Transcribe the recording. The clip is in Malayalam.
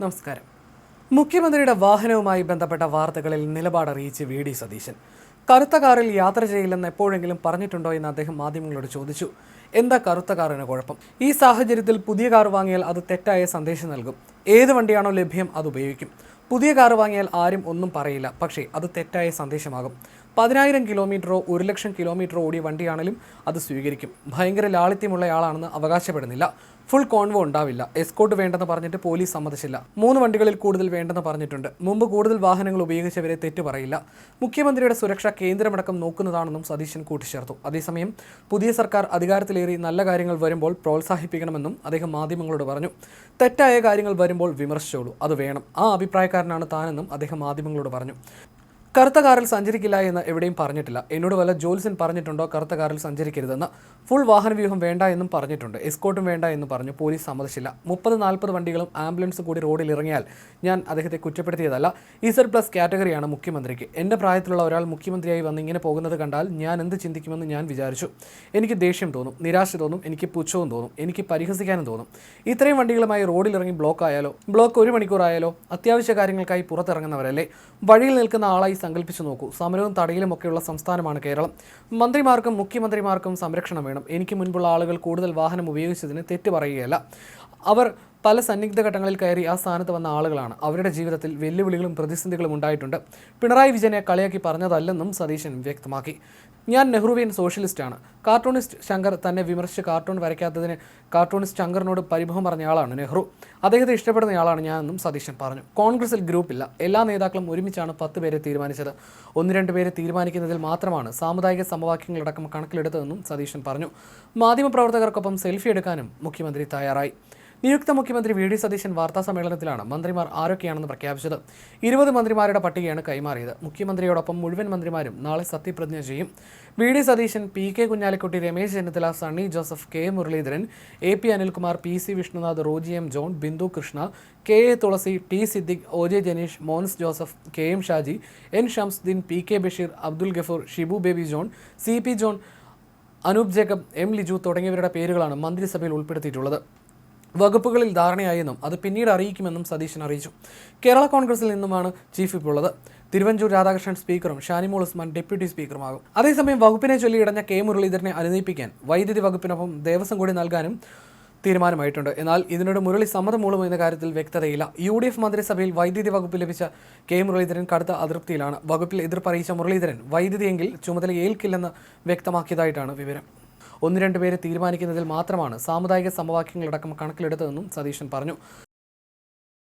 നമസ്കാരം. മുഖ്യമന്ത്രിയുടെ വാഹനവുമായി ബന്ധപ്പെട്ട വാർത്തകളിൽ നിലപാടറിയിച്ച് വി.ഡി. സതീശൻ. കറുത്ത കാറിൽ യാത്ര ചെയ്യില്ലെന്ന് എപ്പോഴെങ്കിലും പറഞ്ഞിട്ടുണ്ടോ എന്ന് അദ്ദേഹം മാധ്യമങ്ങളോട് ചോദിച്ചു. എന്താ കറുത്ത കാറിന് കുഴപ്പം? ഈ സാഹചര്യത്തിൽ പുതിയ കാർ വാങ്ങിയാൽ അത് തെറ്റായ സന്ദേശം നൽകും. ഏത് വണ്ടിയാണോ ലഭ്യം അത് ഉപയോഗിക്കും. പുതിയ കാർ വാങ്ങിയാൽ ആരും ഒന്നും പറയില്ല, പക്ഷേ അത് തെറ്റായ സന്ദേശമാകും. 10,000 കിലോമീറ്ററോ 1,00,000 കിലോമീറ്ററോ ഓടിയ വണ്ടിയാണെങ്കിലും അത് സ്വീകരിക്കും. ഭയങ്കര ലാളിത്യമുള്ളയാളാണെന്ന് അവകാശപ്പെടുന്നില്ല. ഫുൾ കോൺവോ ഉണ്ടാവില്ല. എസ്കോർട്ട് വേണ്ടെന്ന് പറഞ്ഞിട്ട് പോലീസ് സമ്മതിച്ചില്ല. 3 വണ്ടികളിൽ കൂടുതൽ വേണ്ടെന്ന് പറഞ്ഞിട്ടുണ്ട്. മുമ്പ് കൂടുതൽ വാഹനങ്ങൾ ഉപയോഗിച്ചവരെ തെറ്റു പറയില്ല. മുഖ്യമന്ത്രിയുടെ സുരക്ഷ കേന്ദ്രമടക്കം നോക്കുന്നതാണെന്നും സതീശൻ കൂട്ടിച്ചേർത്തു. അതേസമയം പുതിയ സർക്കാർ അധികാരത്തിലേറി നല്ല കാര്യങ്ങൾ വരുമ്പോൾ പ്രോത്സാഹിപ്പിക്കണമെന്നും അദ്ദേഹം മാധ്യമങ്ങളോട് പറഞ്ഞു. തെറ്റായ കാര്യങ്ങൾ വരുമ്പോൾ വിമർശിച്ചോളൂ, അത് വേണം. ആ അഭിപ്രായക്കാരനാണ് താനെന്നും അദ്ദേഹം മാധ്യമങ്ങളോട് പറഞ്ഞു. കറുത്ത കാറിൽ സഞ്ചരിക്കില്ല എന്ന് എവിടെയും പറഞ്ഞിട്ടില്ല. എന്നോട് വല്ല ജോത്സ്യൻ പറഞ്ഞിട്ടുണ്ടോ കറുത്ത കാറിൽ സഞ്ചരിക്കരുതെന്ന്? ഫുൾ വാഹനവ്യൂഹം വേണ്ട എന്നും പറഞ്ഞിട്ടുണ്ട്. എസ്കോർട്ടും വേണ്ട എന്ന് പറഞ്ഞു. പോലീസ് സമ്മതിച്ചില്ല. 30-40 വണ്ടികളും ആംബുലൻസ് കൂടി റോഡിൽ ഇറങ്ങിയാൽ ഞാൻ അദ്ദേഹത്തെ കുറ്റപ്പെടുത്തിയതല്ല. Z+ കാറ്റഗറിയാണ് മുഖ്യമന്ത്രിക്ക്. എൻ്റെ പ്രായത്തിലുള്ള ഒരാൾ മുഖ്യമന്ത്രിയായി വന്ന് ഇങ്ങനെ പോകുന്നത് കണ്ടാൽ ഞാൻ എന്ത് ചിന്തിക്കുമെന്ന് ഞാൻ വിചാരിച്ചു. എനിക്ക് ദേഷ്യം തോന്നും, നിരാശ തോന്നും, എനിക്ക് പുച്ഛവും തോന്നും, എനിക്ക് പരിഹസിക്കാനും തോന്നും. ഇത്രയും വണ്ടികളുമായി റോഡിലിറങ്ങി ബ്ലോക്ക് 1 മണിക്കൂർ ആയാലോ? അത്യാവശ്യ കാര്യങ്ങൾക്കായി പുറത്തിറങ്ങുന്നവരല്ലേ? വഴിയിൽ നിൽക്കുന്ന ആളായി സങ്കല്പിച്ചു നോക്കൂ. സമരവും തടയിലുമൊക്കെയുള്ള സംസ്ഥാനമാണ് കേരളം. മന്ത്രിമാർക്കും മുഖ്യമന്ത്രിമാർക്കും സംരക്ഷണം വേണം. എനിക്ക് മുൻപുള്ള ആളുകൾ കൂടുതൽ വാഹനം ഉപയോഗിച്ചതിന് തെറ്റ് പറയുകയല്ല. അവർ പല സന്നിഗ്ധ ഘട്ടങ്ങളിൽ കയറി ആ സ്ഥാനത്ത് വന്ന ആളുകളാണ്. അവരുടെ ജീവിതത്തിൽ വെല്ലുവിളികളും പ്രതിസന്ധികളും ഉണ്ടായിട്ടുണ്ട്. പിണറായി വിജയനെ കളിയാക്കി പറഞ്ഞതല്ലെന്നും സതീശൻ വ്യക്തമാക്കി. ഞാൻ നെഹ്റുവിയൻ സോഷ്യലിസ്റ്റാണ്. കാർട്ടൂണിസ്റ്റ് ശങ്കർ തന്നെ വിമർശിച്ച് കാർട്ടൂൺ വരയ്ക്കാത്തതിന് കാർട്ടൂണിസ്റ്റ് ശങ്കറിനോട് പരിഭവം പറഞ്ഞയാളാണ് നെഹ്റു. അദ്ദേഹത്തെ ഇഷ്ടപ്പെടുന്നയാളാണ് ഞാനെന്നും സതീശൻ പറഞ്ഞു. കോൺഗ്രസിൽ ഗ്രൂപ്പില്ല. എല്ലാ നേതാക്കളും ഒരുമിച്ചാണ് 10 പേരെ തീരുമാനിച്ചത്. 1-2 പേരെ തീരുമാനിക്കുന്നതിൽ മാത്രമാണ് സാമുദായിക സമവാക്യങ്ങളടക്കം കണക്കിലെടുത്തതെന്നും സതീശൻ പറഞ്ഞു. മാധ്യമപ്രവർത്തകർക്കൊപ്പം സെൽഫി എടുക്കാനും മുഖ്യമന്ത്രി തയ്യാറായി. നിയുക്ത മുഖ്യമന്ത്രി വി.ഡി. സതീശൻ വാർത്താസമ്മേളനത്തിലാണ് മന്ത്രിമാർ ആരൊക്കെയാണെന്ന് പ്രഖ്യാപിച്ചത്. 20 മന്ത്രിമാരുടെ പട്ടികയാണ് കൈമാറിയത്. മുഖ്യമന്ത്രിയോടൊപ്പം മുഴുവൻ മന്ത്രിമാരും നാളെ സത്യപ്രതിജ്ഞ ചെയ്യും. V D. Satheesan, P.K. Kunhalikutty, Ramesh Chennithala, Sunny Joseph, K. Muraleedharan, A.P. Anilkumar, P.C. Vishnunath, Roji M. John, Bindu Krishna, K.A. Thulasi, T. Siddique, O.J. Janeesh, Mons Joseph, K.M. Shaji, N. Shamsudheen, P.K. Basheer, Abdul Gafoor, Shibu Baby John, C.P. John, Anoop Jacob, M. Liju തുടങ്ങിയവരുടെ പേരുകളാണ് മന്ത്രിസഭയിൽ ഉൾപ്പെടുത്തിയിട്ടുള്ളത്. വകുപ്പുകളിൽ ധാരണയായെന്നും അത് പിന്നീട് അറിയിക്കുമെന്നും സതീശൻ അറിയിച്ചു. കേരള കോൺഗ്രസിൽ നിന്നുമാണ് ചീഫ് വിപ്പ് ഉള്ളത്. തിരുവഞ്ചൂർ രാധാകൃഷ്ണൻ സ്പീക്കറും ഷാനിമോൾ ഉസ്മാൻ ഡെപ്യൂട്ടി സ്പീക്കറുമാകും. അതേസമയം വകുപ്പിനെ ചൊല്ലി ഇടഞ്ഞ K. മുരളീധരനെ അനുനയിപ്പിക്കാൻ വൈദ്യുതി വകുപ്പിനൊപ്പം ദേവസ്വം കൂടി നൽകാനും തീരുമാനമായിട്ടുണ്ട്. എന്നാൽ ഇതിനോട് മുരളി സമ്മതം മൂളുമോ എന്ന കാര്യത്തിൽ വ്യക്തതയില്ല. UDF മന്ത്രിസഭയിൽ വൈദ്യുതി വകുപ്പ് ലഭിച്ച K. മുരളീധരൻ കടുത്ത അതൃപ്തിയിലാണ്. വകുപ്പിൽ എതിർപ്പറിയിച്ച മുരളീധരൻ വൈദ്യുതിയെങ്കിൽ ചുമതല ഏൽക്കില്ലെന്ന് വ്യക്തമാക്കിയതായിട്ടാണ് വിവരം. 1-2 പേരെ തീരുമാനിക്കുന്നതിൽ മാത്രമാണ് സാമുദായിക സമവാക്യങ്ങളടക്കം കണക്കിലെടുത്തതെന്നും സതീശൻ പറഞ്ഞു.